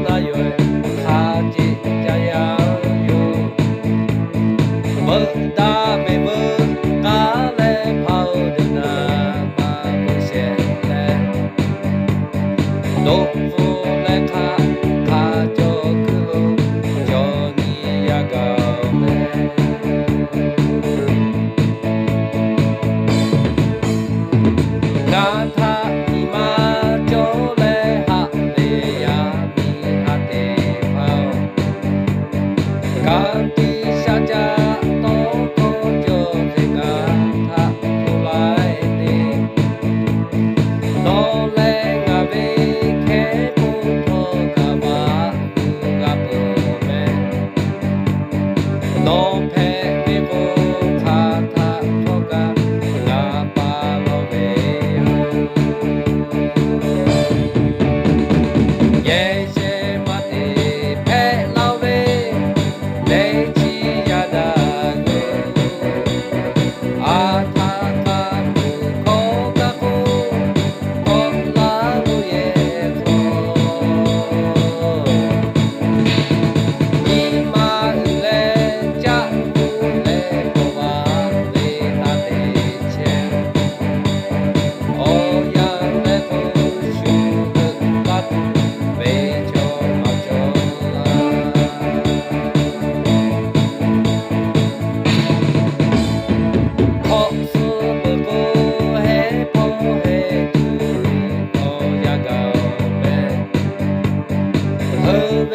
那月他吉家呀哟，我大妹妹嘎来跑的那么不显来，豆腐来卡卡就可鲁，就你呀高嘞。那他尼玛就来哈嘞呀米哈得跑，刚地下家都头就这个他出来的，都来个为开不脱个吧个不没，都陪为不他他脱个个吧老为。也是马的陪老为，累起呀的路，啊他他不口个苦，口拉路也错。你妈来家不来不往里打的钱，哦呀来不修个大肚。为求毛球可是不过还不还对，哦呀高呗，何为？